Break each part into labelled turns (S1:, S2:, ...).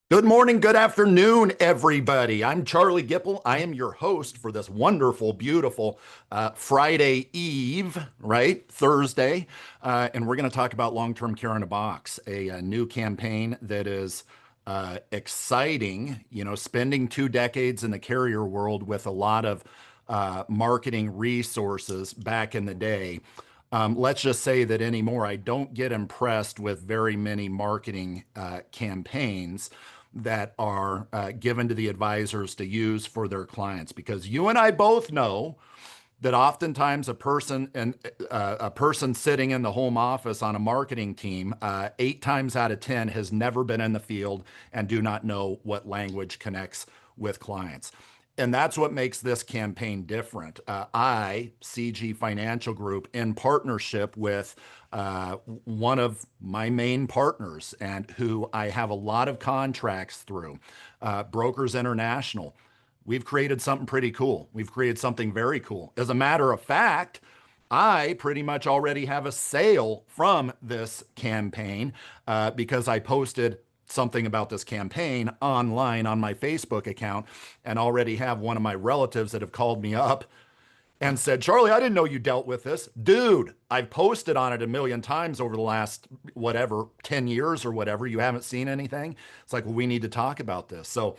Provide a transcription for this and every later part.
S1: Good morning, good afternoon, everybody. I'm Charlie Gipple. I am your host for this wonderful, beautiful Friday Eve, right? Thursday. And we're going to talk about long-term care in a box, a new campaign that is exciting, spending 2 decades in the carrier world with a lot of marketing resources back in the day. Let's just say that anymore, I don't get impressed with very many marketing campaigns that are given to the advisors to use for their clients, because you and I both know that oftentimes a person sitting in the home office on a marketing team 8 times out of 10 has never been in the field and do not know what language connects with clients. And that's what makes this campaign different. CG Financial Group, in partnership with one of my main partners and who I have a lot of contracts through, Brokers International, we've created something pretty cool. We've created something very cool. As a matter of fact, I pretty much already have a sale from this campaign because I posted something about this campaign online on my Facebook account and already have one of my relatives that have called me up and said, Charlie, I didn't know you dealt with this. Dude, I've posted on it a million times over the last, whatever, 10 years or whatever. You haven't seen anything. It's like, well, we need to talk about this. So,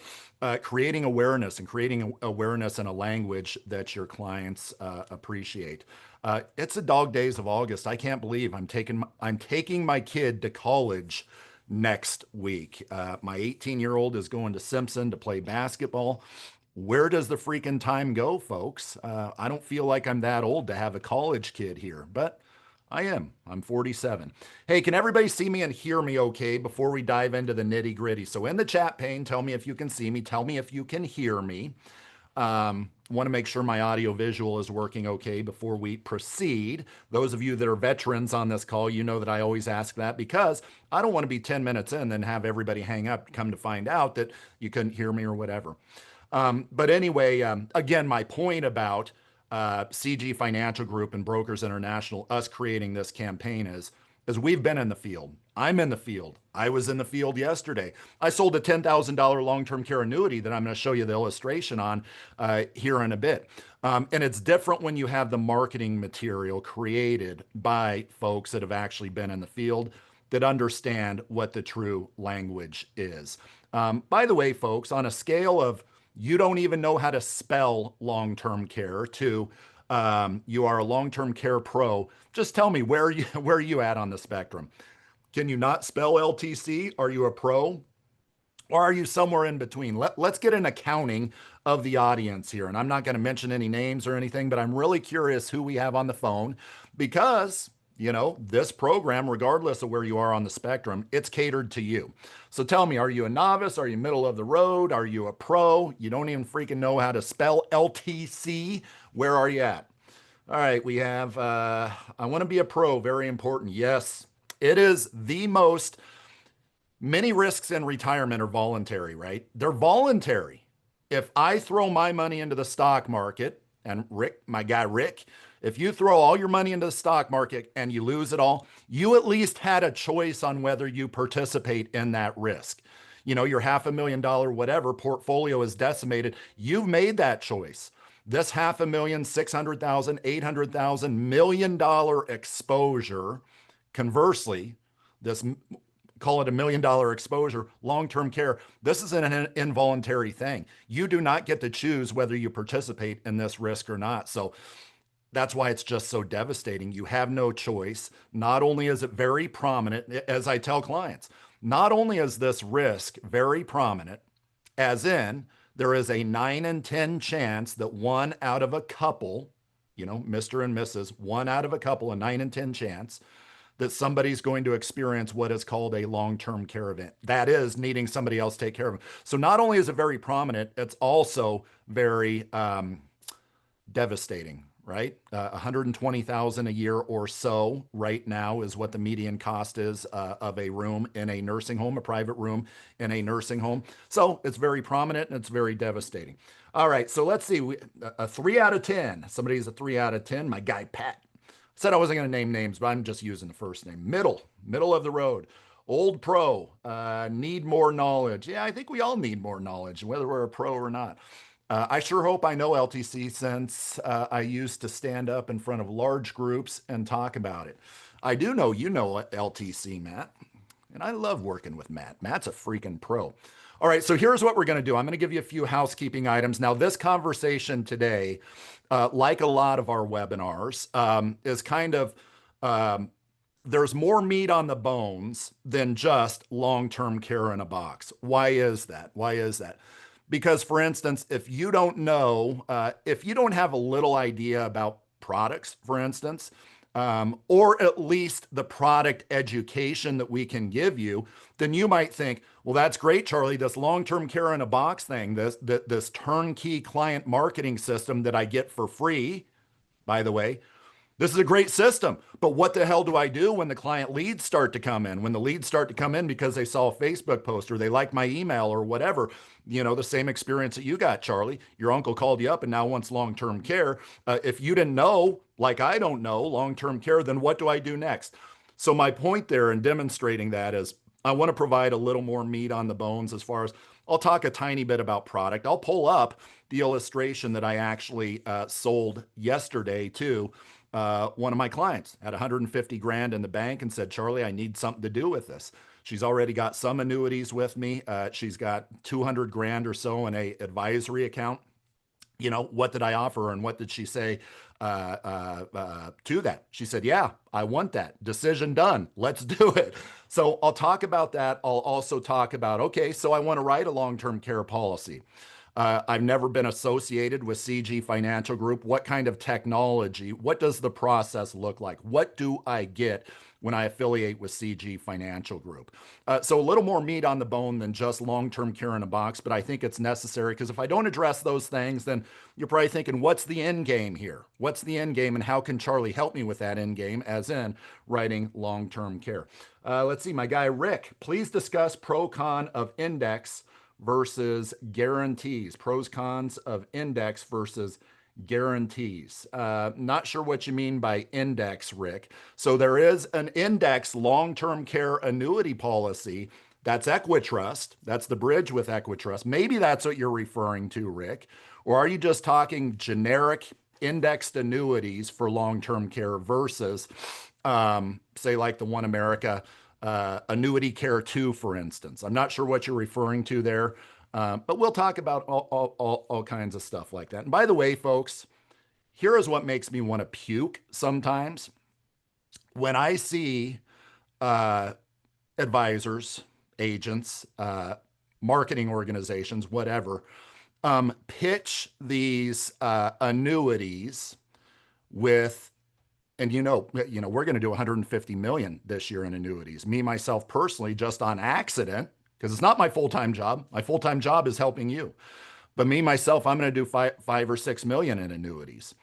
S1: creating awareness and creating awareness in a language that your clients appreciate. It's the dog days of August. I can't believe I'm taking my kid to college next week. My 18-year-old is going to Simpson to play basketball. Where does the freaking time go, folks? I don't feel like I'm that old to have a college kid here, but I am. I'm 47. Hey, can everybody see me and hear me okay before we dive into the nitty gritty? So in the chat pane, tell me if you can see me. Tell me if you can hear me. Want to make sure my audio visual is working okay before we proceed. Those of you that are veterans on this call, you know that I always ask that because I don't want to be 10 minutes in and have everybody hang up, come to find out that you couldn't hear me or whatever. But anyway, again, my point about CG Financial Group and Brokers International, us creating this campaign is we've been in the field. I'm in the field. I was in the field yesterday. I sold a $10,000 long-term care annuity that I'm going to show you the illustration on here in a bit. And it's different when you have the marketing material created by folks that have actually been in the field that understand what the true language is. By the way, folks, on a scale of you don't even know how to spell long-term care to you are a long-term care pro, just tell me where are you at on the spectrum? Can you not spell LTC? Are you a pro? Or are you somewhere in between? Let's get an accounting of the audience here. And I'm not going to mention any names or anything, but I'm really curious who we have on the phone because, this program, regardless of where you are on the spectrum, it's catered to you. So tell me, are you a novice? Are you middle of the road? Are you a pro? You don't even freaking know how to spell LTC? Where are you at? All right, we have, I want to be a pro, very important. Yes, it is the most. Many risks in retirement are voluntary, right? They're voluntary. If I throw my money into the stock market, and Rick, my guy Rick, if you throw all your money into the stock market and you lose it all, you at least had a choice on whether you participate in that risk. Your $500,000 whatever portfolio is decimated. You've made that choice. This 500,000, 600,000, 800,000 $1 million exposure, conversely, this call it $1 million exposure, long-term care. This is an involuntary thing. You do not get to choose whether you participate in this risk or not. So that's why it's just so devastating. You have no choice. Not only is it very prominent, as I tell clients, not only is this risk very prominent, as in there is a 9 in 10 chance that one out of a couple, Mr. and Mrs., one out of a couple, a 9 in 10 chance that somebody's going to experience what is called a long-term care event. That is needing somebody else to take care of them. So not only is it very prominent, it's also very devastating, right? 120,000 a year or so right now is what the median cost is of a room in a nursing home, a private room in a nursing home. So it's very prominent and it's very devastating. All right, so let's see. A 3 out of 10. Somebody's a 3 out of 10. My guy Pat said I wasn't going to name names, but I'm just using the first name. Middle of the road. Old pro, need more knowledge. Yeah, I think we all need more knowledge, whether we're a pro or not. I sure hope I know LTC since I used to stand up in front of large groups and talk about it. I do know you know LTC, Matt, and I love working with Matt. Matt's a freaking pro. All right, so here's what we're going to do. I'm going to give you a few housekeeping items. Now, this conversation today, like a lot of our webinars, is kind of um, there's more meat on the bones than just long-term care in a box. Why is that? Why is that? Because, for instance, if you don't know, if you don't have a little idea about products, for instance, or at least the product education that we can give you, then you might think, well, that's great, Charlie. This long-term care in a box thing, this turnkey client marketing system that I get for free, by the way, this is a great system, but what the hell do I do when the client leads start to come in? When the leads start to come in because they saw a Facebook post or they like my email or whatever, the same experience that you got, Charlie. Your uncle called you up and now wants long-term care. If you didn't know, like I don't know, long-term care, then what do I do next? So my point there in demonstrating that is I want to provide a little more meat on the bones as far as I'll talk a tiny bit about product. I'll pull up the illustration that I actually sold yesterday to one of my clients. Had 150 grand in the bank and said, Charlie, I need something to do with this. She's already got some annuities with me. She's got 200 grand or so in a advisory account. What did I offer her and what did she say to that? She said, yeah, I want that. Decision done. Let's do it. So I'll talk about that. I'll also talk about, okay, so I want to write a long-term care policy. I've never been associated with CG Financial Group. What kind of technology? What does the process look like? What do I get when I affiliate with CG Financial Group? So a little more meat on the bone than just long-term care in a box, but I think it's necessary because if I don't address those things, then you're probably thinking, what's the end game here? What's the end game and how can Charlie help me with that end game, as in writing long-term care? Let's see, my guy Rick, please discuss pro-con of index versus guarantees, pros cons of index versus guarantees. Not sure what you mean by index, Rick. So there is an index long-term care annuity policy. That's Equitrust. That's the bridge with Equitrust. Maybe that's what you're referring to, Rick. Or are you just talking generic indexed annuities for long-term care versus, say, like the One America Annuity Care 2, for instance? I'm not sure what you're referring to there, but we'll talk about all kinds of stuff like that. And by the way, folks, here is what makes me want to puke sometimes. When I see advisors, agents, marketing organizations, whatever, pitch these annuities with, and we're going to do 150 million this year in annuities. Me, myself personally, just on accident, because it's not my full-time job. My full-time job is helping you. But me, myself, I'm going to do five or 6 million in annuities.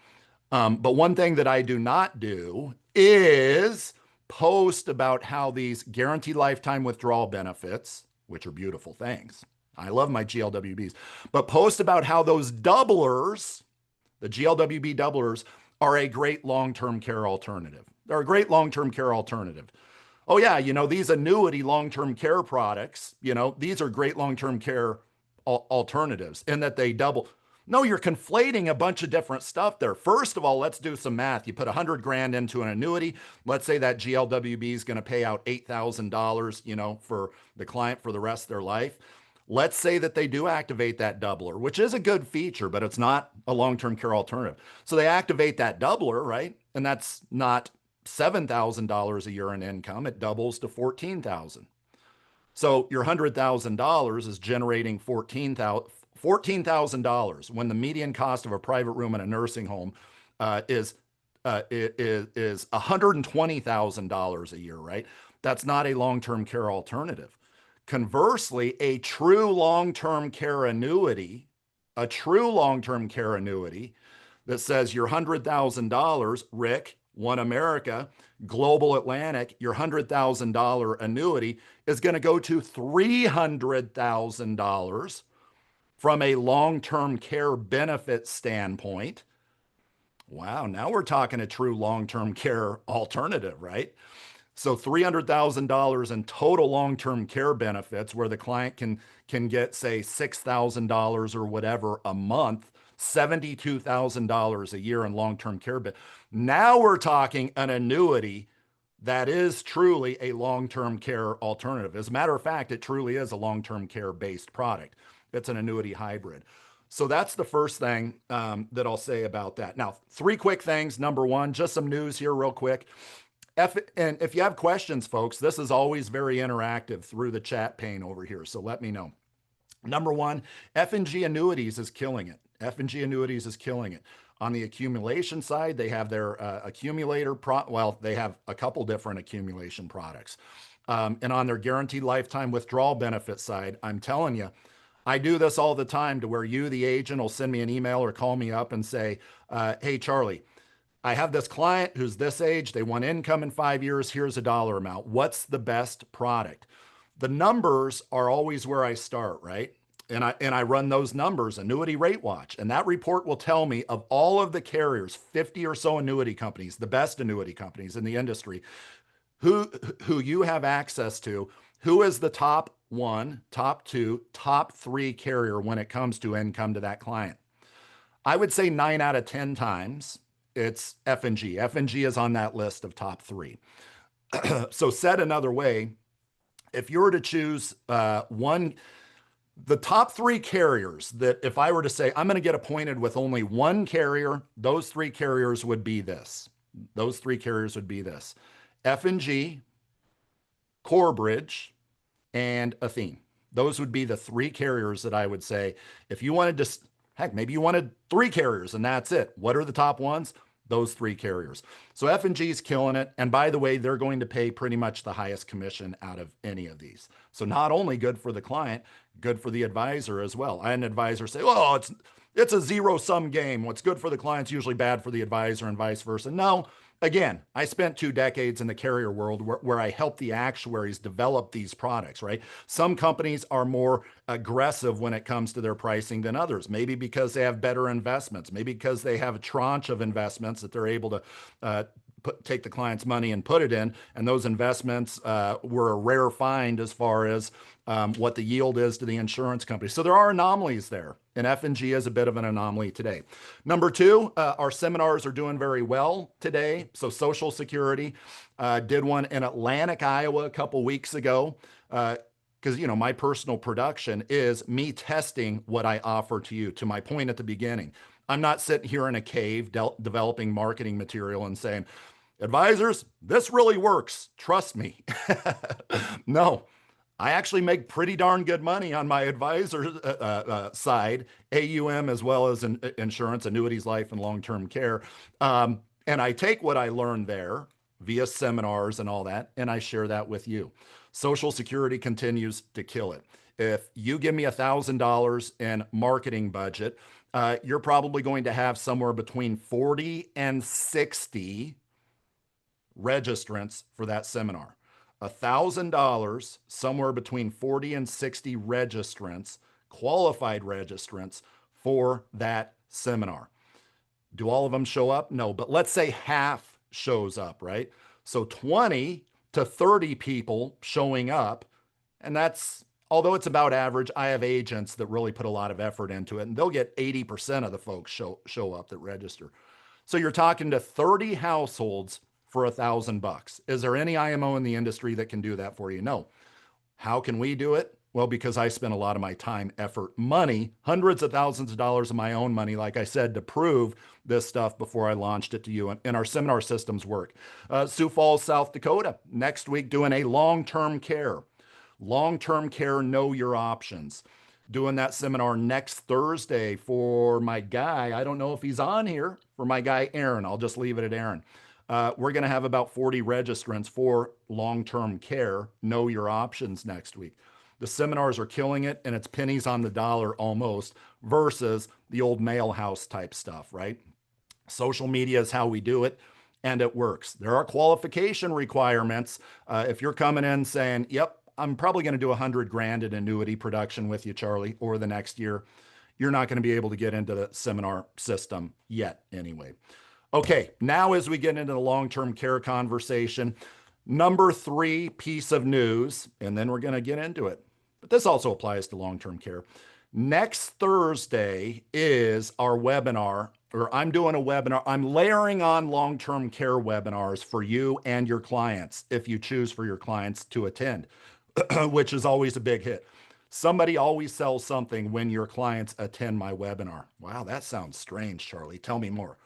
S1: But one thing that I do not do is post about how these guaranteed lifetime withdrawal benefits, which are beautiful things. I love my GLWBs, but post about how those doublers, the GLWB doublers, are a great long-term care alternative. They're a great long-term care alternative. Oh yeah, these annuity long-term care products, these are great long-term care alternatives in that they double. No, you're conflating a bunch of different stuff there. First of all, let's do some math. You put 100 grand into an annuity. Let's say that GLWB is going to pay out $8,000, for the client for the rest of their life. Let's say that they do activate that doubler, which is a good feature, but it's not a long-term care alternative. So they activate that doubler, right? And that's not $7,000 a year in income. It doubles to $14,000. So your $100,000 is generating $14,000 when the median cost of a private room in a nursing home is $120,000 a year, right? That's not a long-term care alternative. Conversely, a true long-term care annuity that says your $100,000, Rick, One America, Global Atlantic, your $100,000 annuity is going to go to $300,000 from a long-term care benefit standpoint. Wow, now we're talking a true long-term care alternative, right? So $300,000 in total long-term care benefits where the client can get, say, $6,000 or whatever a month, $72,000 a year in long-term care. Now we're talking an annuity that is truly a long-term care alternative. As a matter of fact, it truly is a long-term care based product. It's an annuity hybrid. So that's the first thing that I'll say about that. Now, three quick things. Number one, just some news here real quick. And if you have questions, folks, this is always very interactive through the chat pane over here. So let me know. Number one, F&G Annuities is killing it. F&G Annuities is killing it. On the accumulation side, they have their accumulator, they have a couple different accumulation products. And on their guaranteed lifetime withdrawal benefit side, I'm telling you, I do this all the time to where you, the agent, will send me an email or call me up and say, hey, Charlie, I have this client who's this age. They want income in 5 years. Here's a dollar amount. What's the best product? The numbers are always where I start, right? And I run those numbers, Annuity Rate Watch, and that report will tell me of all of the carriers, 50 or so annuity companies, the best annuity companies in the industry, who you have access to, who is the top one, top two, top three carrier when it comes to income to that client. I would say 9 out of 10 times it's F&G. F&G is on that list of top three. So said another way, if you were to choose the top three carriers that if I were to say, I'm going to get appointed with only one carrier, those three carriers would be this. Those three carriers would be this. F&G, Corebridge, and Athene. Those would be the three carriers that I would say, if you wanted to, heck, maybe you wanted three carriers and that's it. What are the top ones? Those three carriers. So F&G is killing it. And by the way, they're going to pay pretty much the highest commission out of any of these. So not only good for the client, good for the advisor as well. I had an advisor say, oh, it's a zero-sum game. What's good for the client's usually bad for the advisor and vice versa. No, again, I spent 2 decades in the carrier world where I helped the actuaries develop these products, right? Some companies are more aggressive when it comes to their pricing than others, maybe because they have better investments, maybe because they have a tranche of investments that they're able to take the client's money and put it in. And those investments were a rare find as far as what the yield is to the insurance company. So there are anomalies there. And F&G is a bit of an anomaly today. Number two, our seminars are doing very well today. So Social Security did one in Atlantic, Iowa a couple weeks ago. Because, you know, my personal production is me testing what I offer to you, to my point at the beginning. I'm not sitting here in a cave developing marketing material and saying, advisors, this really works. Trust me. No, I actually make pretty darn good money on my advisor side, AUM, as well as insurance, annuities, life, and long-term care. And I take what I learned there via seminars and all that, and I share that with you. Social Security continues to kill it. If you give me $1,000 in marketing budget, you're probably going to have somewhere between 40 and 60 registrants for that seminar. $1,000, somewhere between 40 and 60 registrants, qualified registrants for that seminar. Do all of them show up? No, but let's say half shows up, right? So 20 to 30 people showing up, and that's, although it's about average, I have agents that really put a lot of effort into it, and they'll get 80% of the folks show up that register. So you're talking to 30 households for $1,000. Is there any IMO in the industry that can do that for you? No. How can we do it? Well, because I spent a lot of my time, effort, money, hundreds of thousands of dollars of my own money, like I said, to prove this stuff before I launched it to you. And our seminar systems work. Sioux Falls, South Dakota, next week doing a long-term care. Long-term care, know your options. Doing that seminar next Thursday for my guy. I don't know if he's on here. For my guy, Aaron. I'll just leave it at Aaron. We're going to have about 40 registrants for long-term care. Know your options next week. The seminars are killing it, and it's pennies on the dollar almost versus the old mail house type stuff, right? Social media is how we do it, and it works. There are qualification requirements. If you're coming in saying, yep, I'm probably going to do 100 grand in annuity production with you, Charlie, over the next year, you're not going to be able to get into the seminar system yet anyway. Okay, now as we get into the long-term care conversation, Number three piece of news, and then we're going to get into it. But this also applies to long term care. Next Thursday is our webinar, or I'm doing a webinar. I'm layering on long term care webinars for you and your clients if you choose for your clients to attend, which is always a big hit. Somebody always sells something when your clients attend my webinar. Wow, that sounds strange, Charlie. Tell me more.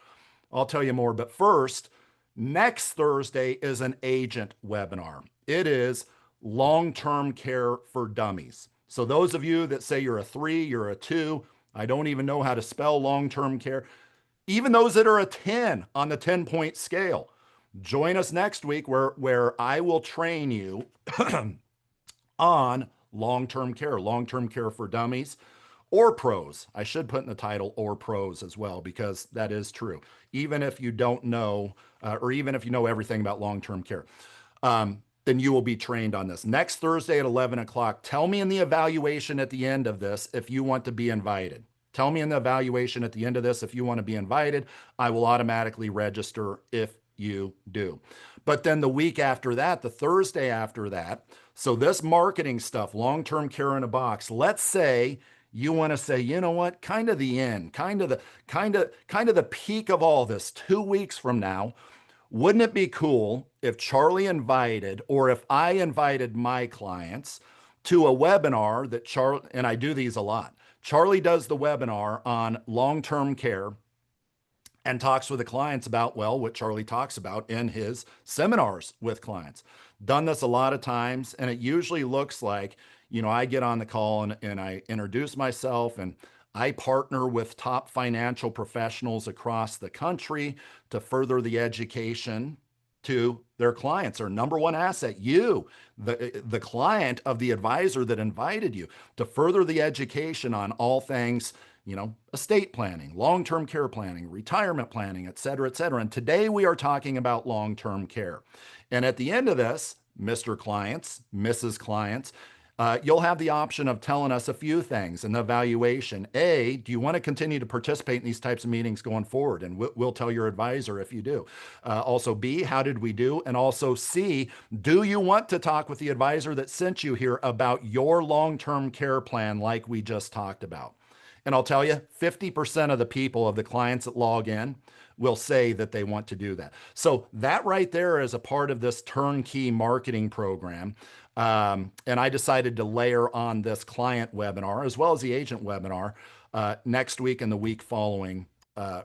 S1: I'll tell you more. But first, next Thursday is an agent webinar. It is long term care for dummies. So, those of you that say you're a three, you're a two, I don't even know how to spell long term care, even those that are a 10 on the 10-point scale, join us next week where I will train you on long term care for dummies or pros. I should put in the title or pros as well, because that is true. Even if you don't know, or even if you know everything about long term care, then you will be trained on this. Next Thursday at 11 o'clock, tell me in the evaluation at the end of this if you want to be invited. Tell me in the evaluation at the end of this if you want to be invited. I will automatically register if you do. But then the week after that, the Thursday after that, so this marketing stuff, long term care in a box, let's say you want to say, you know what, kind of the end, kind of the peak of all this, 2 weeks from now, wouldn't it be cool if Charlie invited, or if I invited my clients to a webinar that Charlie, and I do these a lot. Charlie does the webinar on long-term care and talks with the clients about, well, what Charlie talks about in his seminars with clients. Done this a lot of times, and it usually looks like, I get on the call and I introduce myself, and I partner with top financial professionals across the country to further the education to their clients. Their number one asset, you, the client of the advisor that invited you, to further the education on all things, estate planning, long-term care planning, retirement planning, et cetera, et cetera. And today we are talking about long-term care. And at the end of this, Mr. Clients, Mrs. Clients, you'll have the option of telling us a few things in the evaluation. A, do you want to continue to participate in these types of meetings going forward? And we'll tell your advisor if you do. Also, B, how did we do? And also, C, do you want to talk with the advisor that sent you here about your long-term care plan like we just talked about? And I'll tell you, 50% of the people, of the clients that log in, will say that they want to do that. So that right there is a part of this turnkey marketing program. And I decided to layer on this client webinar as well as the agent webinar next week and the week following,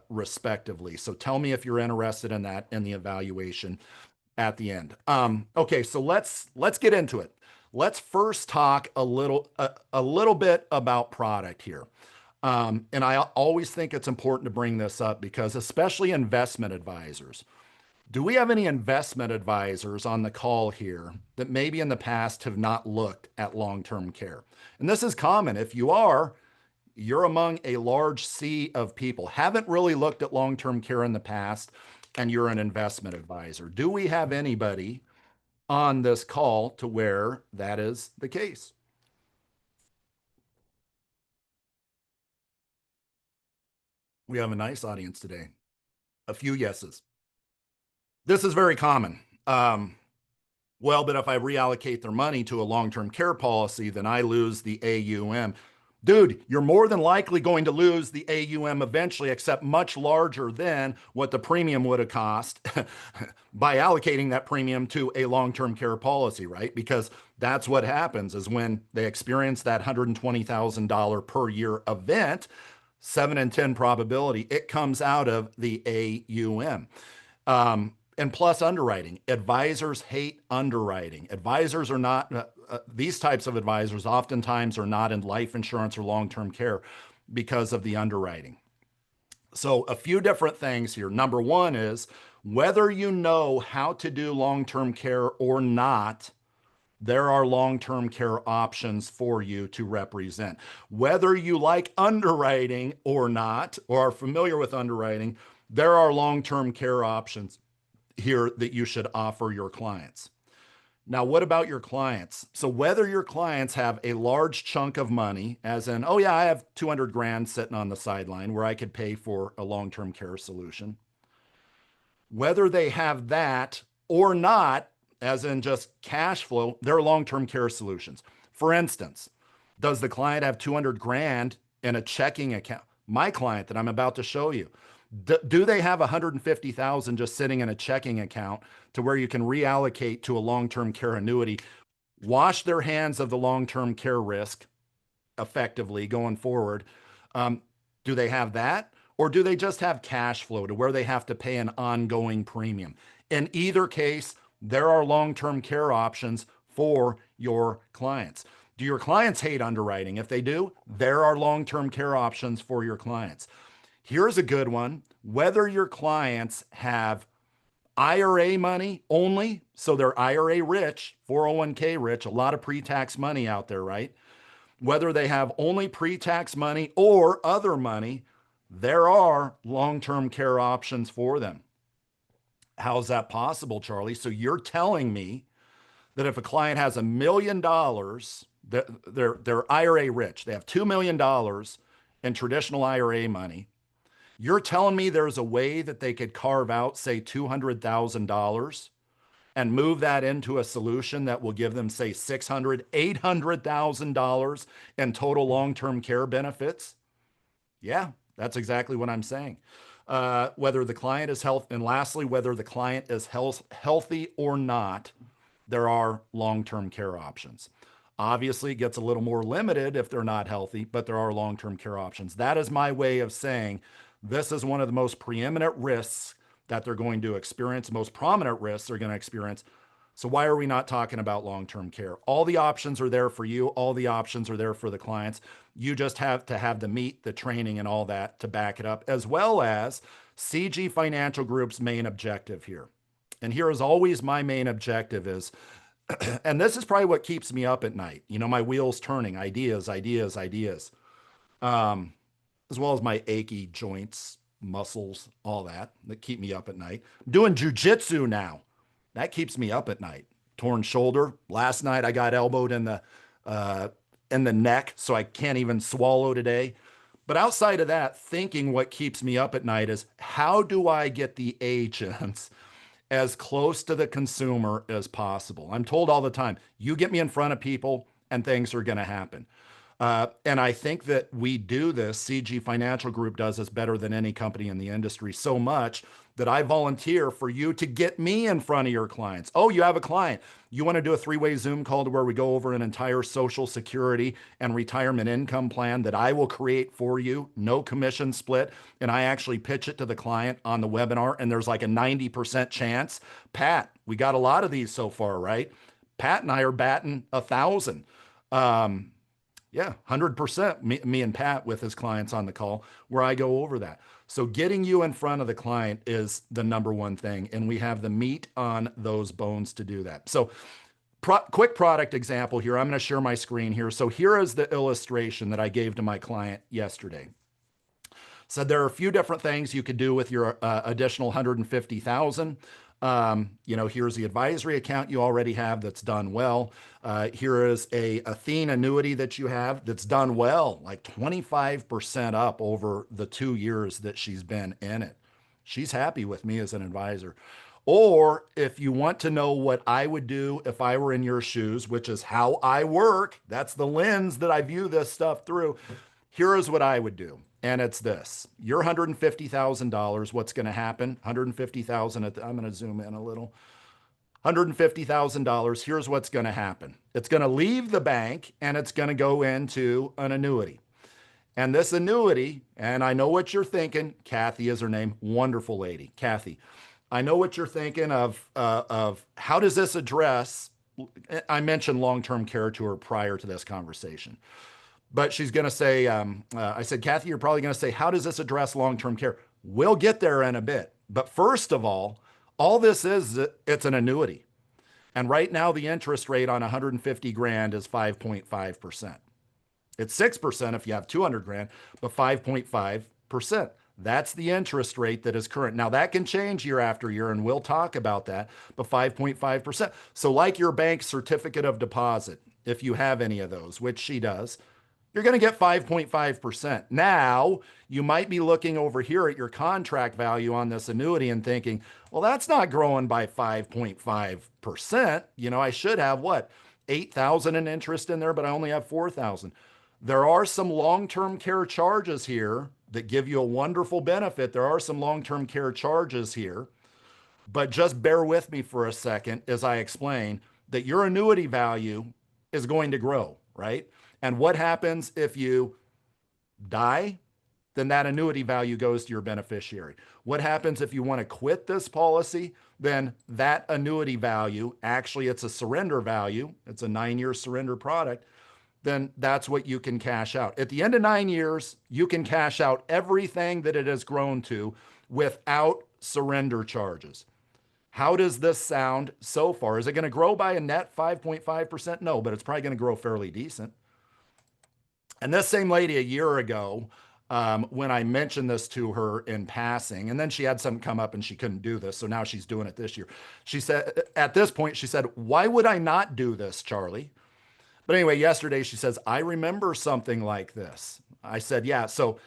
S1: respectively. So tell me if you're interested in that in the evaluation at the end. Okay, so let's get into it. Let's first talk a little bit about product here. And I always think it's important to bring this up because, especially investment advisors, do we have any investment advisors on the call here that maybe in the past have not looked at long-term care? And this is common. If you are, you're among a large sea of people, haven't really looked at long-term care in the past, and you're an investment advisor. Do we have anybody on this call to where that is the case? We have a nice audience today. A few yeses. This is very common. Well, but if I reallocate their money to a long-term care policy, then I lose the AUM. Dude, you're more than likely going to lose the AUM eventually, except much larger than what the premium would have cost by allocating that premium to a long-term care policy, right? Because that's what happens is when they experience that $120,000 per year event, 7 in 10 probability, it comes out of the AUM. And plus underwriting. Advisors hate underwriting. Advisors are not, these types of advisors oftentimes are not in life insurance or long-term care because of the underwriting. So a few different things here. Number one is whether you know how to do long-term care or not, there are long-term care options for you to represent. Whether you like underwriting or not, or are familiar with underwriting, there are long-term care options here that you should offer your clients. Now, what about your clients? So whether your clients have a large chunk of money, as in, oh yeah, I have 200 grand sitting on the sideline where I could pay for a long-term care solution, whether they have that or not, as in just cash flow, they're long-term care solutions. For instance, does the client have 200 grand in a checking account? My client that I'm about to show you, do they have 150,000 just sitting in a checking account to where you can reallocate to a long-term care annuity, wash their hands of the long-term care risk effectively going forward? Um, do they have that? Or do they just have cash flow to where they have to pay an ongoing premium? In either case, there are long-term care options for your clients. Do your clients hate underwriting? If they do, there are long-term care options for your clients. Here's a good one. Whether your clients have IRA money only, so they're IRA rich, 401k rich, a lot of pre-tax money out there, right? Whether they have only pre-tax money or other money, there are long-term care options for them. How is that possible, Charlie? So you're telling me that if a client has $1 million, they're IRA rich, they have $2 million in traditional IRA money. You're telling me there's a way that they could carve out, say, $200,000 and move that into a solution that will give them, say, $600,000, $800,000 in total long-term care benefits? Yeah, that's exactly what I'm saying. Whether the client is healthy, and lastly, whether the client is healthy or not, there are long-term care options. Obviously, it gets a little more limited if they're not healthy, but there are long-term care options. That is my way of saying this is one of the most preeminent risks that they're going to experience, most prominent risks they're going to experience. So why are we not talking about long-term care? All the options are there for you. All the options are there for the clients. You just have to have the meat, the training, and all that to back it up, as well as CG Financial Group's main objective here. And here is always my main objective is, and this is probably what keeps me up at night. You know, my wheels turning, ideas, ideas, ideas, as well as my achy joints, muscles, all that keep me up at night. I'm doing jujitsu now. That keeps me up at night. Torn shoulder. Last night I got elbowed in the neck, so I can't even swallow today. But outside of that, thinking what keeps me up at night is how do I get the agents as close to the consumer as possible? I'm told all the time, you get me in front of people and things are going to happen. And I think that we do this, CG Financial Group does this better than any company in the industry, so much that I volunteer for you to get me in front of your clients. Oh, you have a client. You want to do a three-way Zoom call to where we go over an entire Social Security and retirement income plan that I will create for you, no commission split, and I actually pitch it to the client on the webinar, and there's like a 90% chance. Pat, we got a lot of these so far, right? Pat and I are batting 1,000. Yeah, 100%. Me and Pat with his clients on the call where I go over that. So getting you in front of the client is the number one thing. And we have the meat on those bones to do that. So quick product example here. I'm going to share my screen here. So here is the illustration that I gave to my client yesterday. So there are a few different things you could do with your additional 150,000. You know, here's the advisory account you already have that's done well. Here is a Athene annuity that you have that's done well, like 25% up over the 2 years that she's been in it. She's happy with me as an advisor. Or if you want to know what I would do if I were in your shoes, which is how I work, that's the lens that I view this stuff through. Here is what I would do. And it's this, your $150,000, what's going to happen? 150,000, I'm going to zoom in a little. $150,000, here's what's going to happen. It's going to leave the bank and it's going to go into an annuity. And this annuity, and I know what you're thinking, Kathy is her name, wonderful lady, Kathy. I know what you're thinking of how does this address, I mentioned long-term care to her prior to this conversation. But she's going to say, I said, Kathy, you're probably going to say, how does this address long-term care? We'll get there in a bit. But first of all this is, it's an annuity. And right now, the interest rate on 150 grand is 5.5%. It's 6% if you have 200 grand, but 5.5%. That's the interest rate that is current. Now, that can change year after year, and we'll talk about that, but 5.5%. So like your bank certificate of deposit, if you have any of those, which she does, you're going to get 5.5%. Now, you might be looking over here at your contract value on this annuity and thinking, well, that's not growing by 5.5%. I should have what? 8,000 in interest in there, but I only have 4,000. There are some long-term care charges here that give you a wonderful benefit. There are some long-term care charges here, but just bear with me for a second as I explain that your annuity value is going to grow, right? And what happens if you die? Then that annuity value goes to your beneficiary. What happens if you want to quit this policy? Then that annuity value, actually it's a surrender value, it's a 9-year surrender product, then that's what you can cash out. At the end of 9 years, you can cash out everything that it has grown to without surrender charges. How does this sound so far? Is it going to grow by a net 5.5%? No, but it's probably going to grow fairly decent. And this same lady a year ago, when I mentioned this to her in passing, and then she had something come up and she couldn't do this, so now she's doing it this year. She said, at this point, she said, why would I not do this, Charlie? But anyway, yesterday she says, I remember something like this. I said, yeah. So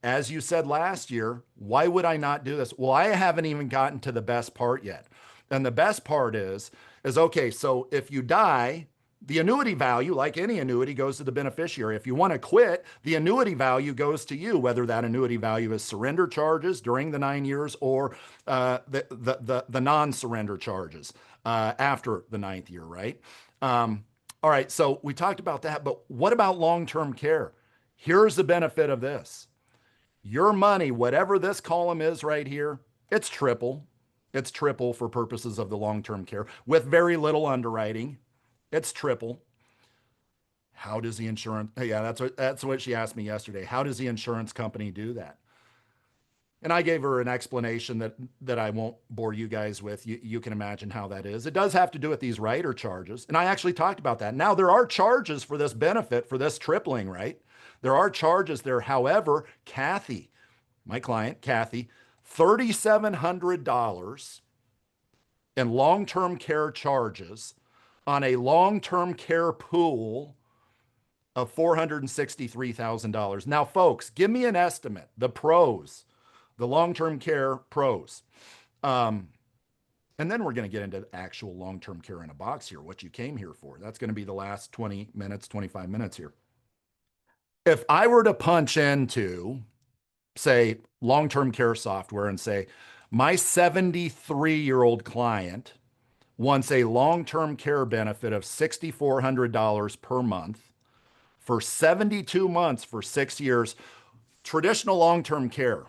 S1: as you said last year, why would I not do this? Well, I haven't even gotten to the best part yet. And the best part is okay, so if you die, the annuity value, like any annuity, goes to the beneficiary. If you want to quit, the annuity value goes to you, whether that annuity value is surrender charges during the 9 years or the non-surrender charges after the 9th year, right? All right, so we talked about that, but what about long-term care? Here's the benefit of this. Your money, whatever this column is right here, it's triple. It's triple for purposes of the long-term care with very little underwriting. It's triple. How does the insurance? Yeah, that's what she asked me yesterday. How does the insurance company do that? And I gave her an explanation that I won't bore you guys with. You can imagine how that is. It does have to do with these rider charges. And I actually talked about that. Now, there are charges for this benefit, for this tripling, right? There are charges there. However, Kathy, my client, Kathy, $3,700 in long-term care charges on a long-term care pool of $463,000. Now, folks, give me an estimate, the pros, the long-term care pros. And then we're going to get into actual long-term care in a box here, what you came here for. That's going to be the last 20 minutes, 25 minutes here. If I were to punch into, say, long-term care software and say, my 73-year-old client wants a long-term care benefit of $6,400 per month for 72 months for 6 years, traditional long-term care,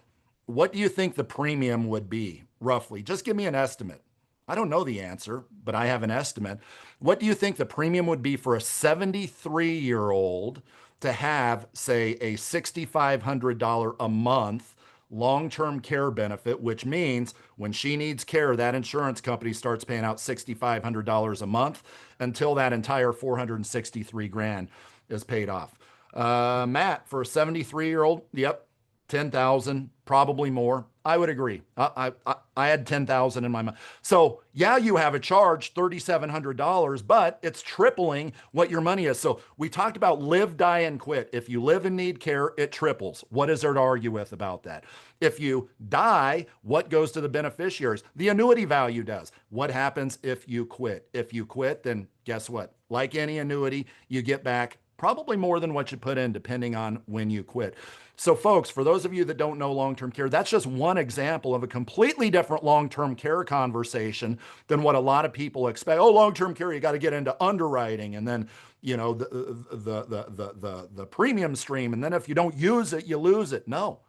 S1: what do you think the premium would be, roughly? Just give me an estimate. I don't know the answer, but I have an estimate. What do you think the premium would be for a 73-year-old to have, say, a $6,500 a month long-term care benefit, which means when she needs care, that insurance company starts paying out $6,500 a month until that entire 463 grand is paid off. Matt, for a 73-year-old, yep, 10,000, probably more. I would agree. I had 10,000 in my mind. So yeah, you have a charge, $3,700, but it's tripling what your money is. So we talked about live, die, and quit. If you live and need care, it triples. What is there to argue with about that? If you die, what goes to the beneficiaries? The annuity value does. What happens if you quit? If you quit, then guess what? Like any annuity, you get back probably more than what you put in, depending on when you quit. So folks, for those of you that don't know long-term care, that's just one example of a completely different long-term care conversation than what a lot of people expect. Oh, long-term care, you got to get into underwriting and then, you know, the premium stream. And then if you don't use it, you lose it. No,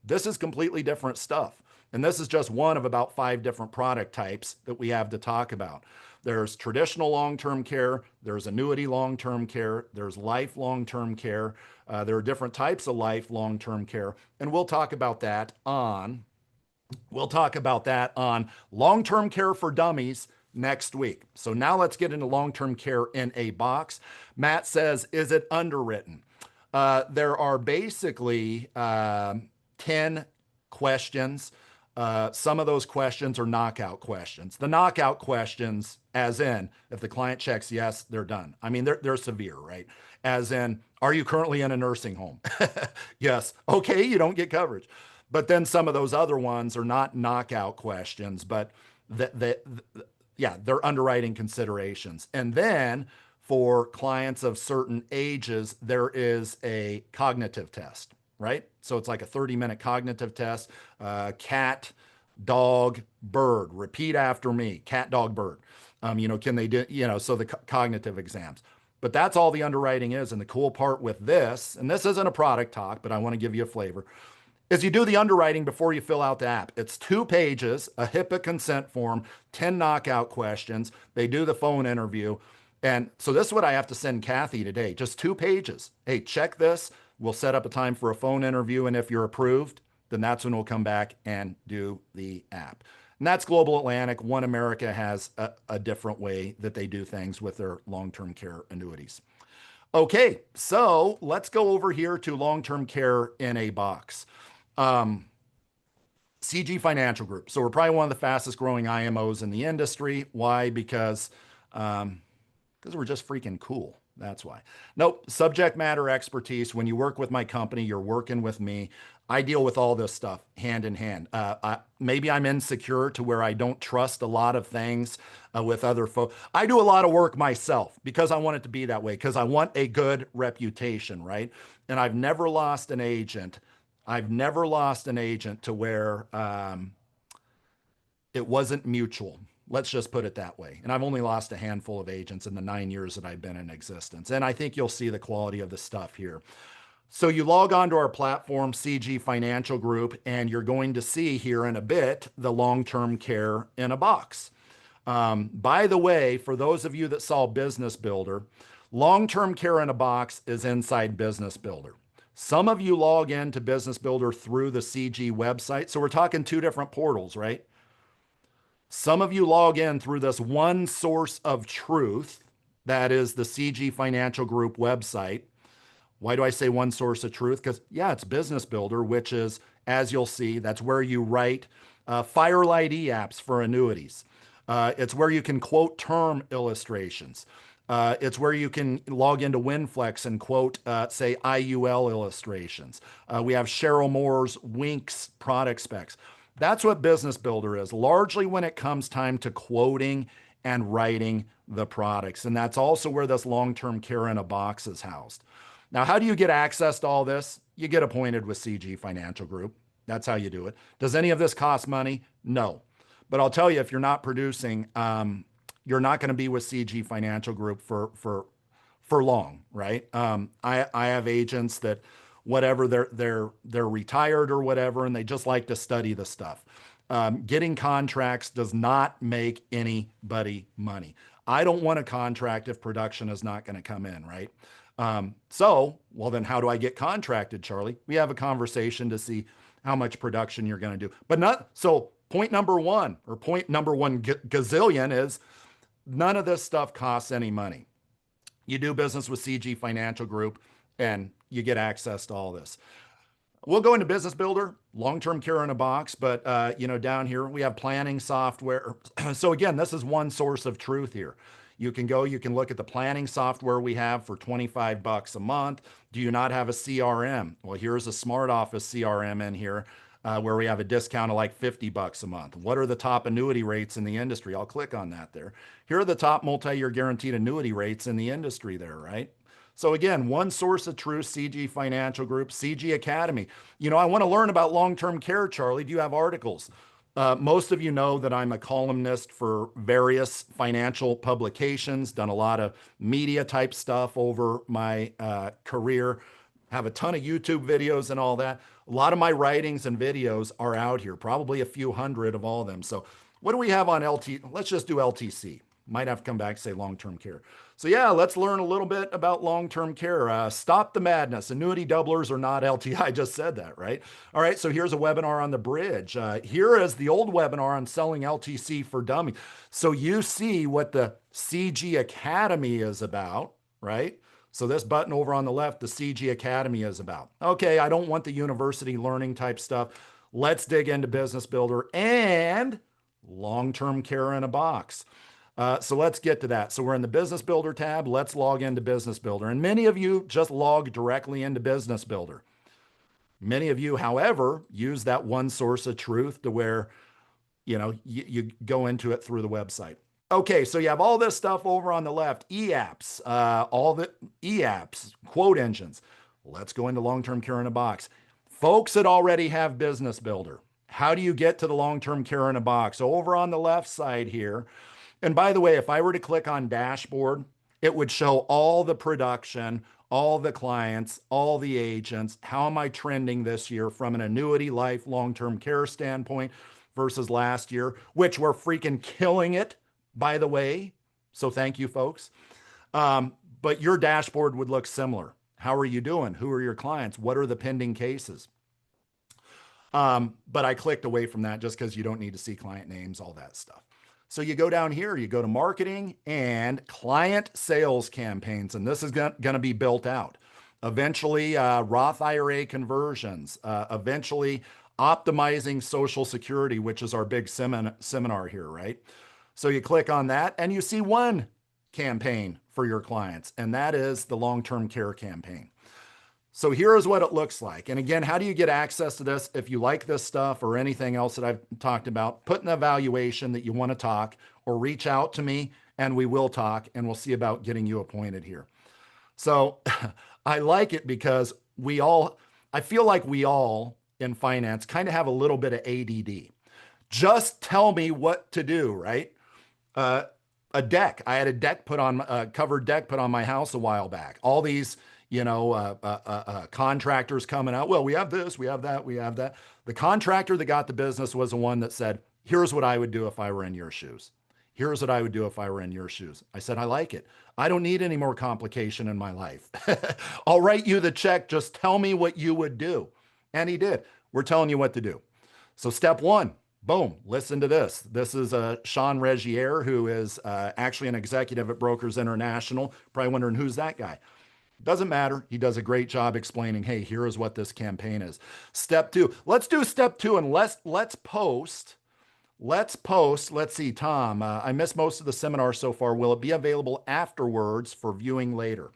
S1: this is completely different stuff. And this is just one of about 5 different product types that we have to talk about. There's traditional long-term care, there's annuity long-term care, there's life long-term care. There are different types of life long-term care, and we'll talk about that on long-term care for dummies next week. So now let's get into long-term care in a box. Matt says, is it underwritten? There are basically 10 questions Some of those questions are knockout questions. The knockout questions, as in, if the client checks yes, they're done. I mean, they're severe, right? As in, are you currently in a nursing home? Yes. Okay, you don't get coverage. But then some of those other ones are not knockout questions, but yeah, they're underwriting considerations. And then for clients of certain ages, there is a cognitive test, right? So it's like a 30-minute cognitive test. Cat, dog, bird. Repeat after me. Cat, dog, bird. Can they do, so the cognitive exams. But that's all the underwriting is. And the cool part with this, and this isn't a product talk, but I want to give you a flavor, is you do the underwriting before you fill out the app. It's 2 pages, a HIPAA consent form, 10 knockout questions. They do the phone interview. And so this is what I have to send Kathy today, just 2 pages. Hey, check this. We'll set up a time for a phone interview. And if you're approved, then that's when we'll come back and do the app. And that's Global Atlantic. One America has a different way that they do things with their long-term care annuities. Okay, so let's go over here to long-term care in a box. CG Financial Group. So we're probably one of the fastest growing IMOs in the industry. Why? Because we're just freaking cool. That's why. Nope. Subject matter expertise. When you work with my company, you're working with me. I deal with all this stuff hand in hand. Maybe I'm insecure to where I don't trust a lot of things with other folks. I do a lot of work myself because I want it to be that way, because I want a good reputation, right? And I've never lost an agent. I've never lost an agent to where it wasn't mutual. Let's just put it that way. And I've only lost a handful of agents in the 9 years that I've been in existence. And I think you'll see the quality of the stuff here. So you log on to our platform, CG Financial Group, and you're going to see here in a bit the long-term care in a box. By the way, for those of you that saw Business Builder, long-term care in a box is inside Business Builder. Some of you log into Business Builder through the CG website. So we're talking 2 different portals, right? Some of you log in through this one source of truth, that is the CG Financial Group website. Why do I say one source of truth? Because, yeah, it's Business Builder, which is, as you'll see, that's where you write Firelight e-apps for annuities. It's where you can quote term illustrations. It's where you can log into WinFlex and quote, say, IUL illustrations. We have Cheryl Moore's Winks product specs. That's what Business Builder is, largely when it comes time to quoting and writing the products. And that's also where this long-term care in a box is housed. Now, how do you get access to all this? You get appointed with CG Financial Group. That's how you do it. Does any of this cost money? No. But I'll tell you, if you're not producing, you're not going to be with CG Financial Group for long, right? I have agents that whatever they're retired or whatever, and they just like to study the stuff. Getting contracts does not make anybody money. I don't want a contract if production is not going to come in, right? Well, then how do I get contracted, Charlie? We have a conversation to see how much production you're going to do. But not so. Point number one gazillion is none of this stuff costs any money. You do business with CG Financial Group and you get access to all this. We'll go into Business Builder, long-term care in a box, but down here we have planning software. So again, this is one source of truth here. You can look at the planning software we have for $25 a month. Do you not have a CRM? Well, here's a Smart Office CRM in here where we have a discount of like $50 a month. What are the top annuity rates in the industry? I'll click on that there. Here are the top multi-year guaranteed annuity rates in the industry there, right? So again, one source of truth, CG Financial Group, CG Academy. I want to learn about long-term care, Charlie. Do you have articles? Most of you know that I'm a columnist for various financial publications, done a lot of media type stuff over my career, have a ton of YouTube videos and all that. A lot of my writings and videos are out here, probably a few hundred of all of them. So what do we have on LT? Let's just do LTC. Might have to come back and say long-term care. So yeah, let's learn a little bit about long-term care. Stop the madness. Annuity doublers are not LTI. I just said that, right? All right, so here's a webinar on the bridge. Here is the old webinar on selling LTC for dummies. So you see what the CG Academy is about, right? So this button over on the left, the CG Academy is about. Okay, I don't want the university learning type stuff. Let's dig into Business Builder and long-term care in a box. So let's get to that. So we're in the Business Builder tab. Let's log into Business Builder. And many of you just log directly into Business Builder. Many of you, however, use that one source of truth to where, you go into it through the website. Okay, so you have all this stuff over on the left, e-apps, all the e-apps, quote engines. Let's go into long-term care in a box. Folks that already have Business Builder, how do you get to the long-term care in a box? Over on the left side here. And by the way, if I were to click on dashboard, it would show all the production, all the clients, all the agents. How am I trending this year from an annuity, life, long-term care standpoint versus last year, which we're freaking killing it, by the way. So thank you, folks. But your dashboard would look similar. How are you doing? Who are your clients? What are the pending cases? But I clicked away from that just because you don't need to see client names, all that stuff. So you go down here, you go to marketing and client sales campaigns, and this is going to be built out. Eventually, Roth IRA conversions, eventually optimizing Social Security, which is our big seminar here, right? So you click on that and you see one campaign for your clients, and that is the long-term care campaign. So here is what it looks like. And again, how do you get access to this? If you like this stuff or anything else that I've talked about, put an evaluation that you want to talk or reach out to me and we will talk and we'll see about getting you appointed here. So I like it because I feel like we all in finance kind of have a little bit of ADD. Just tell me what to do, right? A deck. I had a covered deck put on my house a while back. All these contractors coming out. Well, we have this, we have that, we have that. The contractor that got the business was the one that said, here's what I would do if I were in your shoes. Here's what I would do if I were in your shoes. I said, I like it. I don't need any more complication in my life. I'll write you the check. Just tell me what you would do. And he did. We're telling you what to do. So step one, boom, listen to this. This is Sean Regier, who is actually an executive at Brokers International. Probably wondering, who's that guy? Doesn't matter. He does a great job explaining, hey, here is what this campaign is. Step two. Let's do step two and let's post. Let's see, Tom, I missed most of the seminar so far. Will it be available afterwards for viewing later?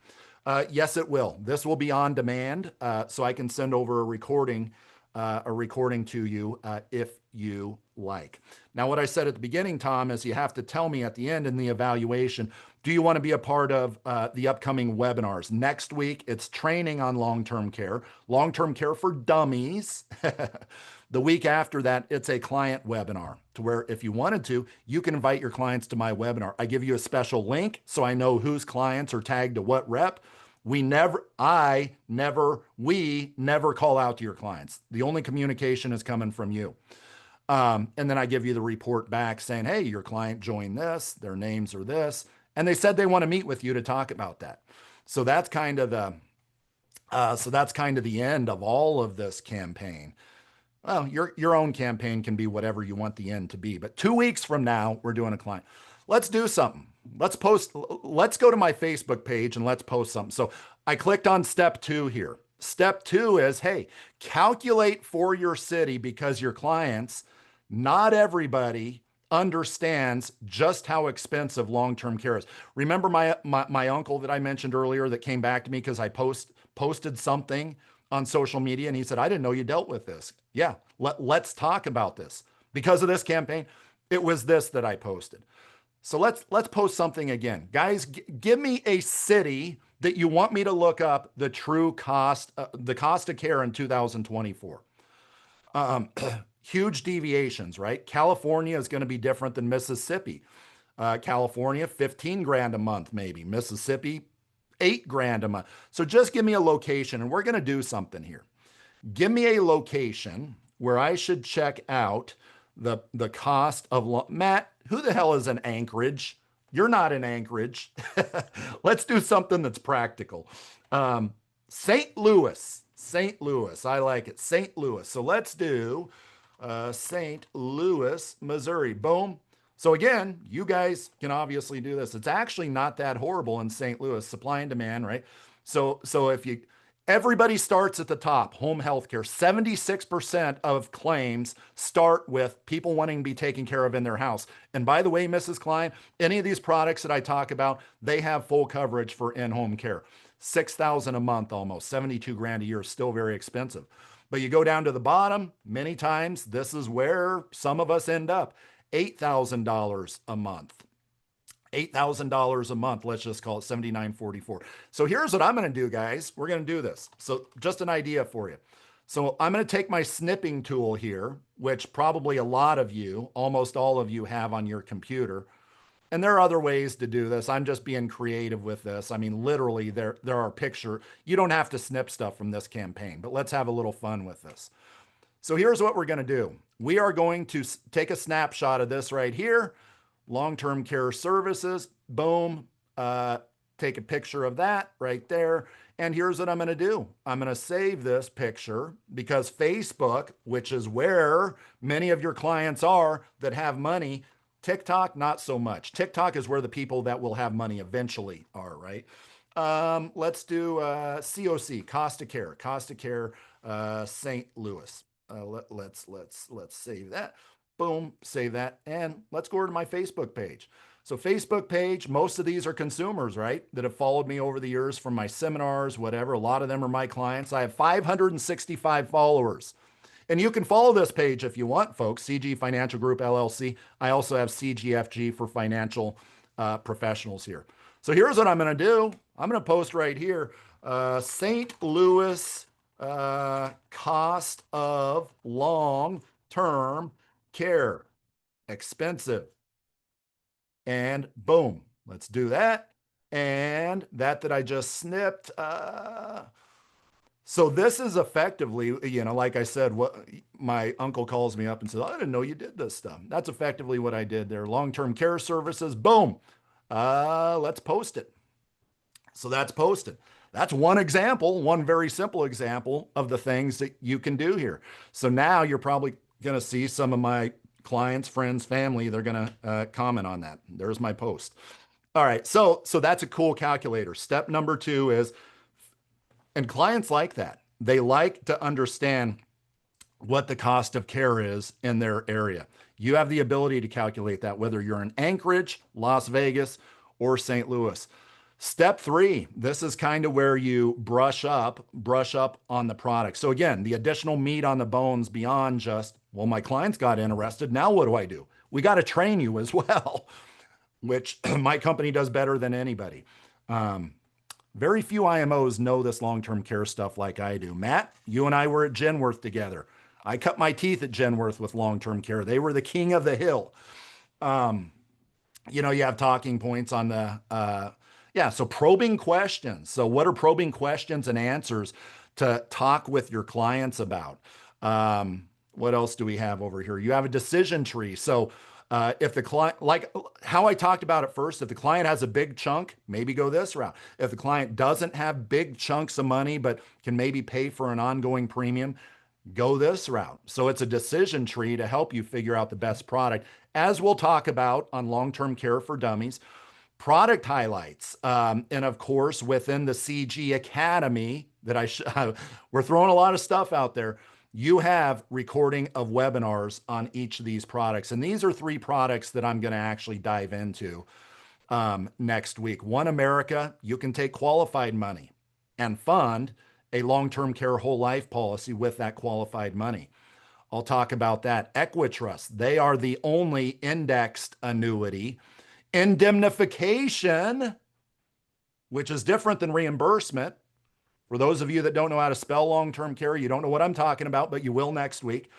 S1: Yes, it will. This will be on demand, so I can send over a recording to you if you like. Now, what I said at the beginning, Tom, is you have to tell me at the end in the evaluation, do you want to be a part of the upcoming webinars? Next week, it's training on long-term care for dummies. The week after that, it's a client webinar to where if you wanted to, you can invite your clients to my webinar. I give you a special link so I know whose clients are tagged to what rep. We never call out to your clients. The only communication is coming from you. And then I give you the report back saying, hey, your client joined this, their names are this. And they said they want to meet with you to talk about that. So that's kind of the end of all of this campaign. Well, your own campaign can be whatever you want the end to be. But 2 weeks from now, we're doing a client. Let's do something. Let's go to my Facebook page and let's post something. So I clicked on step 2 here. Step 2 is, hey, calculate for your city because your clients, not everybody understands just how expensive long-term care is. Remember my uncle that I mentioned earlier that came back to me because I posted something on social media and he said, I didn't know you dealt with this. Yeah, let's talk about this. Because of this campaign, it was this that I posted. So let's post something again. Guys, give me a city that you want me to look up the true cost, the cost of care in 2024. Huge deviations, right? California is going to be different than Mississippi. California, 15 grand a month, maybe. Mississippi, 8 grand a month. So just give me a location and we're going to do something here. Give me a location where I should check out the cost of, Matt, who the hell is in Anchorage? You're not in Anchorage. Let's do something that's practical. St. Louis. I like it. St. Louis. So let's do St. Louis, Missouri. Boom. So again, you guys can obviously do this. It's actually not that horrible in St. Louis, supply and demand, right? So if you, Everybody starts at the top, home health care. 76% of claims start with people wanting to be taken care of in their house. And by the way, Mrs. Klein, any of these products that I talk about, they have full coverage for in-home care. 6,000 a month almost, 72 grand a year, still very expensive. But you go down to the bottom, many times this is where some of us end up. $8,000 a month. $8,000 a month. Let's just call it 79.44. So here's what I'm going to do, guys. We're going to do this. So just an idea for you. So I'm going to take my snipping tool here, which probably a lot of you, almost all of you have on your computer. And there are other ways to do this. I'm just being creative with this. I mean, literally there are picture. You don't have to snip stuff from this campaign, but let's have a little fun with this. So here's what we're going to do. We are going to take a snapshot of this right here. Long-term care services, boom, take a picture of that right there. And here's what I'm going to do. I'm going to save this picture because Facebook, which is where many of your clients are that have money, TikTok, not so much. TikTok is where the people that will have money eventually are, right? Let's do COC, Cost of Care, St. Louis. Let's save that. Boom, save that. And let's go over to my Facebook page. So Facebook page, most of these are consumers, right? That have followed me over the years from my seminars, whatever. A lot of them are my clients. I have 565 followers. And you can follow this page if you want, folks. CG Financial Group, LLC. I also have CGFG for financial professionals here. So here's what I'm going to do. I'm going to post right here. St. Louis cost of long-term care, expensive. And boom, let's do that. And that I just snipped. So this is effectively, like I said, what my uncle calls me up and says, I didn't know you did this stuff. That's effectively what I did there. Long-term care services, boom. Let's post it. So that's posted. That's one example, one very simple example of the things that you can do here. So now you're probably going to see some of my clients, friends, family, they're going to comment on that. There's my post. All right. So that's a cool calculator. Step number 2 is, and clients like that. They like to understand what the cost of care is in their area. You have the ability to calculate that, whether you're in Anchorage, Las Vegas, or St. Louis. Step 3, this is kind of where you brush up on the product. So again, the additional meat on the bones beyond just, well, my clients got interested. Now what do? We got to train you as well, which my company does better than anybody. Very few IMOs know this long-term care stuff like I do. Matt, you and I were at Genworth together. I cut my teeth at Genworth with long-term care. They were the king of the hill. You have talking points on the, so probing questions. So what are probing questions and answers to talk with your clients about? What else do we have over here? You have a decision tree. So if the client, like how I talked about it first, if the client has a big chunk, maybe go this route. If the client doesn't have big chunks of money, but can maybe pay for an ongoing premium, go this route. So it's a decision tree to help you figure out the best product, as we'll talk about on long-term care for dummies. Product highlights. And of course, within the CG Academy that we're throwing a lot of stuff out there. You have recording of webinars on each of these products. And these are 3 products that I'm going to actually dive into next week. One America, you can take qualified money and fund a long-term care whole life policy with that qualified money. I'll talk about that. Equitrust, they are the only indexed annuity. Indemnification, which is different than reimbursement. For those of you that don't know how to spell long-term care, you don't know what I'm talking about, but you will next week.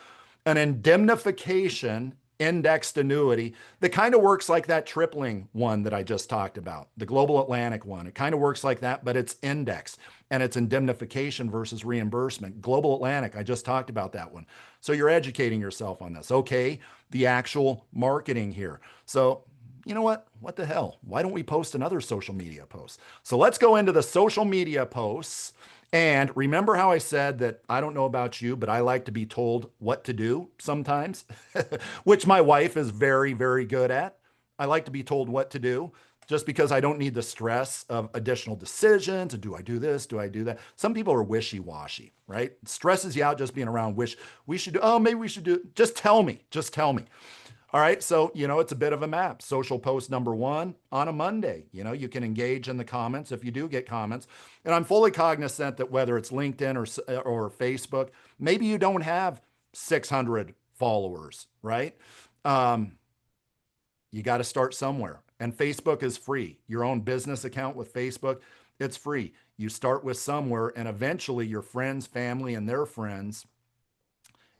S1: An indemnification indexed annuity that kind of works like that tripling one that I just talked about, the Global Atlantic one. It kind of works like that, but it's indexed and it's indemnification versus reimbursement. Global Atlantic, I just talked about that one. So you're educating yourself on this. Okay, the actual marketing here. So you know what? What the hell? Why don't we post another social media post? So let's go into the social media posts. And remember how I said that I don't know about you, but I like to be told what to do sometimes, which my wife is very, very good at. I like to be told what to do. just because I don't need the stress of additional decisions. Do I do this? Do I do that? Some people are wishy-washy, right? It stresses you out just being around wish we should do, oh, maybe we should do, just tell me, just tell me. All right. So, it's a bit of a map. Social post number one on a Monday. You can engage in the comments if you do get comments. And I'm fully cognizant that whether it's LinkedIn or Facebook, maybe you don't have 600 followers, right? You got to start somewhere. And Facebook is free. Your own business account with Facebook, it's free. You start with somewhere, and eventually your friends, family, and their friends,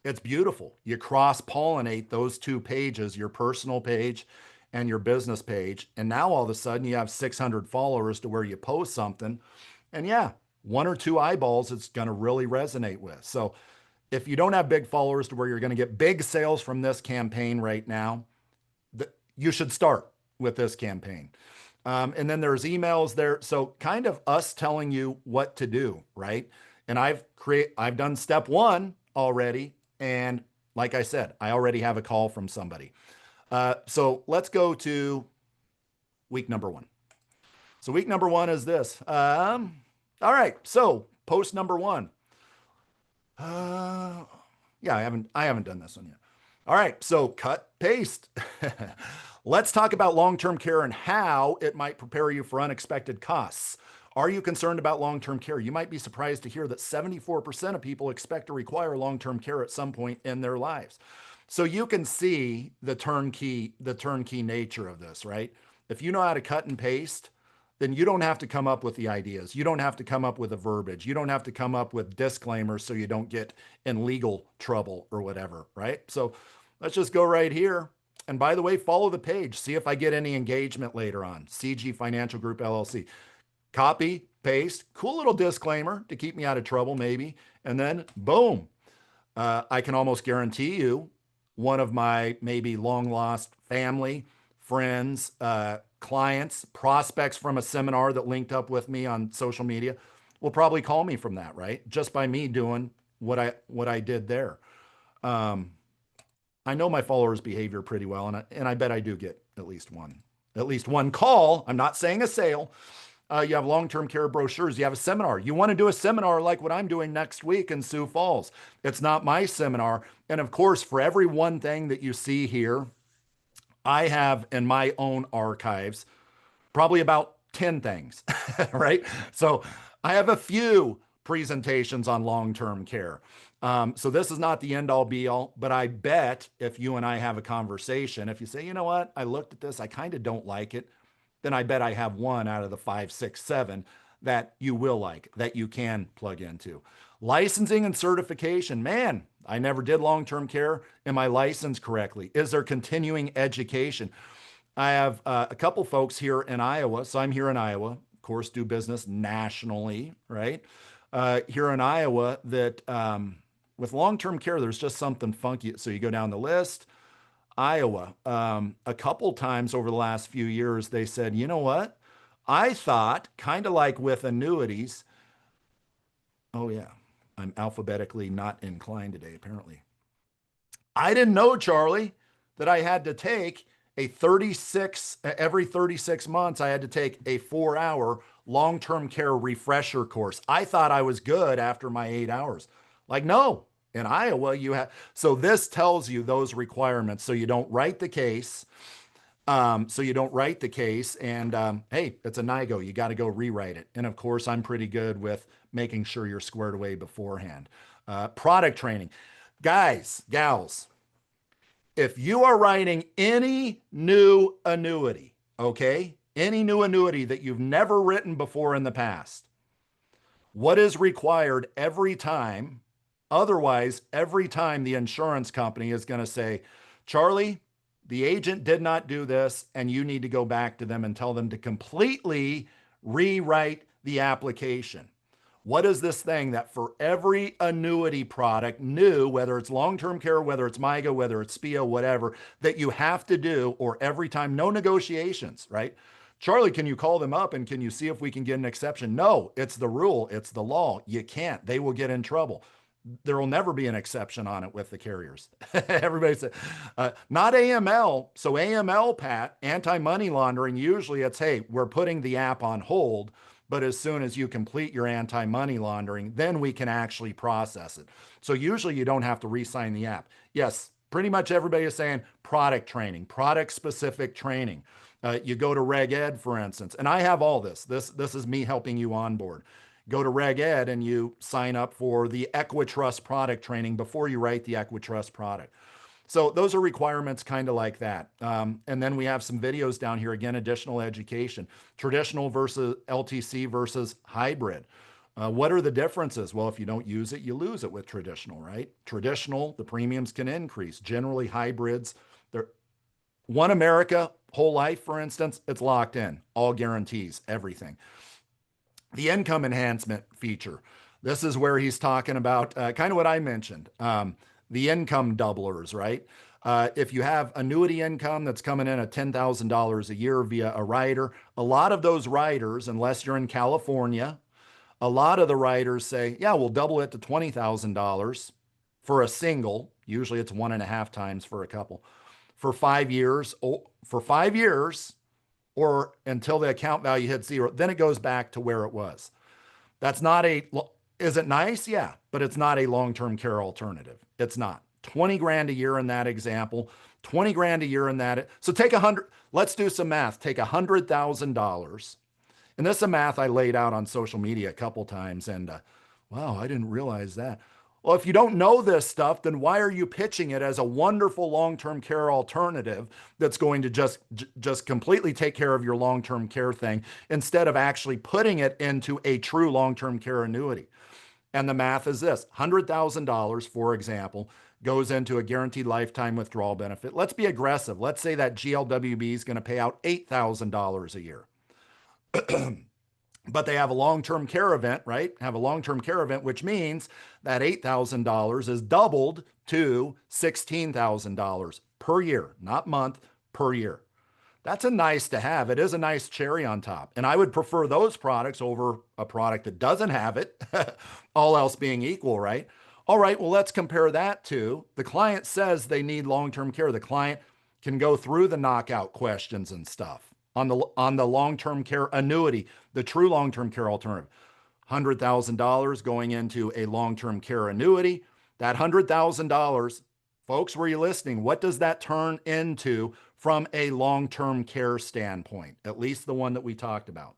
S1: it's beautiful. You cross-pollinate those two pages, your personal page and your business page. And now all of a sudden you have 600 followers to where you post something. And yeah, one or two eyeballs it's going to really resonate with. So if you don't have big followers to where you're going to get big sales from this campaign right now, you should start with this campaign. And then there's emails there. So kind of us telling you what to do, right? And I've done step one already. And like I said, I already have a call from somebody. So let's go to week number one. So week number one is this. All right. So post number one. Yeah, I haven't done this one yet. All right. So cut, paste. Let's talk about long-term care and how it might prepare you for unexpected costs. Are you concerned about long-term care? You might be surprised to hear that 74% of people expect to require long-term care at some point in their lives. So you can see the turnkey nature of this, right? If you know how to cut and paste, then you don't have to come up with the ideas. You don't have to come up with the verbiage. You don't have to come up with disclaimers so you don't get in legal trouble or whatever, right? So let's just go right here. And by the way, follow the page. See if I get any engagement later on. CG Financial Group, LLC. Copy, paste, cool little disclaimer to keep me out of trouble maybe. And then boom, I can almost guarantee you one of my maybe long lost family, friends, clients, prospects from a seminar that linked up with me on social media will probably call me from that, right? Just by me doing what I did there. I know my followers' behavior pretty well, and I bet I do get at least one call. I'm not saying a sale. You have long-term care brochures. You have a seminar. You want to do a seminar like what I'm doing next week in Sioux Falls. It's not my seminar. And of course, for every one thing that you see here, I have in my own archives probably about 10 things, right? So I have a few presentations on long-term care. So this is not the end all be all, but I bet if you and I have a conversation, if you say, you know what, I looked at this, I kind of don't like it, then I bet I have one out of the 5, 6, 7 that you will like, that you can plug into. Licensing and certification. Man, I never did long-term care. Am I licensed correctly? Is there continuing education? I have a couple folks here in Iowa. So I'm here in Iowa, of course, do business nationally, right? Here in Iowa that with long-term care, there's just something funky. So you go down the list. Iowa, a couple times over the last few years, they said, you know what? I thought, kind of like with annuities. Oh yeah, I'm alphabetically not inclined today, apparently. I didn't know, Charlie, that I had to take every 36 months, I had to take a 4-hour long-term care refresher course. I thought I was good after my 8 hours. Like, no. In Iowa, you have, so this tells you those requirements. So you don't write the case. And hey, it's a NIGO. You got to go rewrite it. And of course, I'm pretty good with making sure you're squared away beforehand. Product training. Guys, gals, if you are writing any new annuity, okay, any new annuity that you've never written before in the past, what is required every time? Otherwise, every time the insurance company is going to say, Charlie, the agent did not do this, and you need to go back to them and tell them to completely rewrite the application. What is this thing that for every annuity product new, whether it's long-term care, whether it's MIGA, whether it's SPIA, whatever, that you have to do, or every time, no negotiations, right? Charlie, can you call them up and can you see if we can get an exception? No, it's the rule. It's the law. You can't. They will get in trouble. There will never be an exception on it with the carriers. Everybody said, not AML. So AML, Pat, anti-money laundering, usually it's, hey, we're putting the app on hold, but as soon as you complete your anti-money laundering, then we can actually process it. So usually you don't have to re-sign the app. Yes, pretty much everybody is saying product training, product specific training. You go to Reg Ed, for instance, and I have all this. This is me helping you onboard. Go to Reg Ed and you sign up for the Equitrust product training before you write the Equitrust product. So those are requirements kind of like that. And then we have some videos down here, again, additional education, traditional versus LTC versus hybrid. What are the differences? Well, if you don't use it, you lose it with traditional, right? Traditional, the premiums can increase. Generally, hybrids, they're One America, whole life, for instance, it's locked in, all guarantees, everything. The income enhancement feature. This is where he's talking about kind of what I mentioned, the income doublers, right? If you have annuity income that's coming in at $10,000 a year via a rider, a lot of those riders, unless you're in California, a lot of the riders say, yeah, we'll double it to $20,000 for a single. Usually it's 1.5 times for a couple for 5 years, for 5 years, or until the account value hits zero. Then it goes back to where it was. That's not a, is it nice? Yeah, but it's not a long-term care alternative. It's not. 20 grand a year in that example, 20 grand a year in that. So take 100, let's do some math. Take $100,000. And this is a math I laid out on social media a couple times. And wow, I didn't realize that. Well, if you don't know this stuff, then why are you pitching it as a wonderful long-term care alternative that's going to just completely take care of your long-term care thing instead of actually putting it into a true long-term care annuity? And the math is this: $100,000, for example, goes into a guaranteed lifetime withdrawal benefit. Let's be aggressive. Let's say that GLWB is going to pay out $8,000 a year. But they have a long-term care event, right? Have a long-term care event, which means that $8,000 is doubled to $16,000 per year, not month, per year. That's a nice to have. It is a nice cherry on top. And I would prefer those products over a product that doesn't have it, all else being equal, right? All right, well, let's compare that to the client says they need long-term care. The client can go through the knockout questions and stuff on the long-term care annuity, the true long-term care alternative. $100,000 going into a long-term care annuity. That $100,000, folks, were you listening? What does that turn into from a long-term care standpoint? At least the one that we talked about.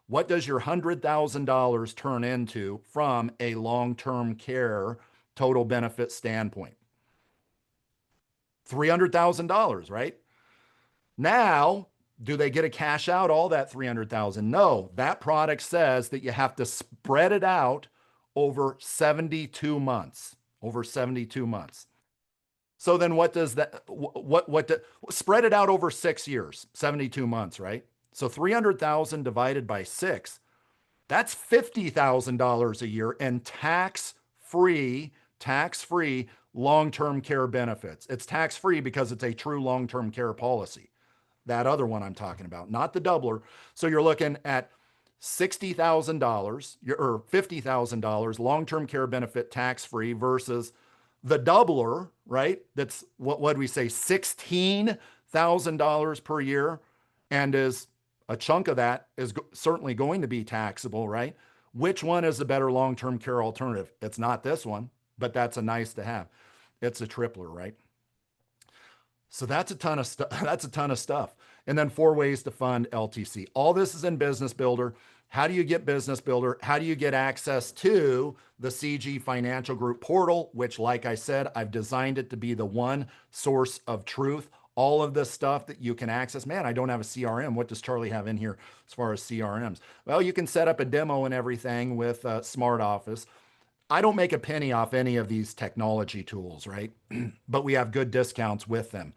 S1: What does your $100,000 turn into from a long-term care total benefit standpoint? $300,000, right? Now, do they get to cash out all that $300,000? No, that product says that you have to spread it out over 72 months, over 72 months. So then what does that, spread it out over 6 years, 72 months, right? So 300,000 divided by 6, that's $50,000 a year in tax-free long-term care benefits. It's tax-free because it's a true long-term care policy. That other one I'm talking about, not the doubler. So you're looking at $60,000 or $50,000 long-term care benefit tax-free versus the doubler, right? That's what do we say, $16,000 per year, and is a chunk of that is certainly going to be taxable, right? Which one is the better long-term care alternative? It's not this one, but that's a nice to have. It's a tripler, right? So that's a ton of stuff. That's a ton of stuff. And then 4 ways to fund LTC. All this is in Business Builder. How do you get Business Builder? How do you get access to the CG Financial Group portal, which, like I said, I've designed it to be the one source of truth. All of this stuff that you can access. Man, I don't have a CRM. What does Charlie have in here as far as CRMs? Well, you can set up a demo and everything with Smart Office. I don't make a penny off any of these technology tools, right? But we have good discounts with them.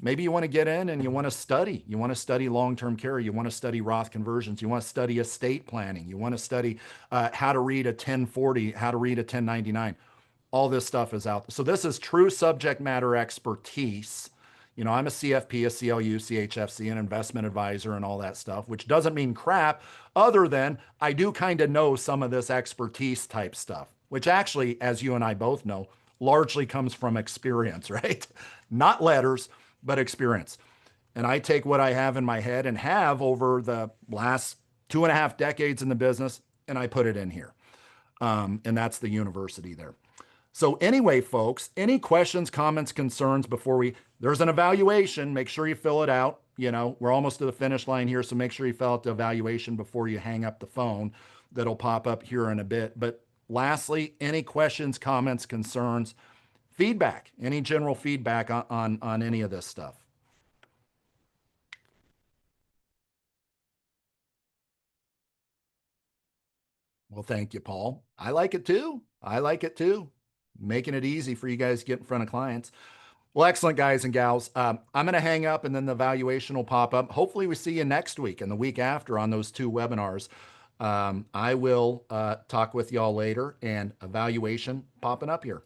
S1: Maybe you want to get in and you want to study. You want to study long-term care. You want to study Roth conversions. You want to study estate planning. You want to study how to read a 1040, how to read a 1099. All this stuff is out there. So this is true subject matter expertise. You know, I'm a CFP, a CLU, CHFC, an investment advisor and all that stuff, which doesn't mean crap other than I do kind of know some of this expertise type stuff. which actually, as you and I both know, largely comes from experience, right? Not letters, but experience. And I take what I have in my head and have over the last 2.5 decades in the business, and I put it in here. And that's the university there. So anyway, folks, any questions, comments, concerns before there's an evaluation. Make sure you fill it out. We're almost to the finish line here. So make sure you fill out the evaluation before you hang up the phone. That'll pop up here in a bit. But lastly, any questions, comments, concerns, feedback, any general feedback on any of this stuff. Well, thank you, Paul. I like it too. I like it too. Making it easy for you guys to get in front of clients. Well, excellent, guys and gals. I'm going to hang up and then the evaluation will pop up. Hopefully, we see you next week and the week after on those two webinars. I will talk with y'all later and evaluation popping up here.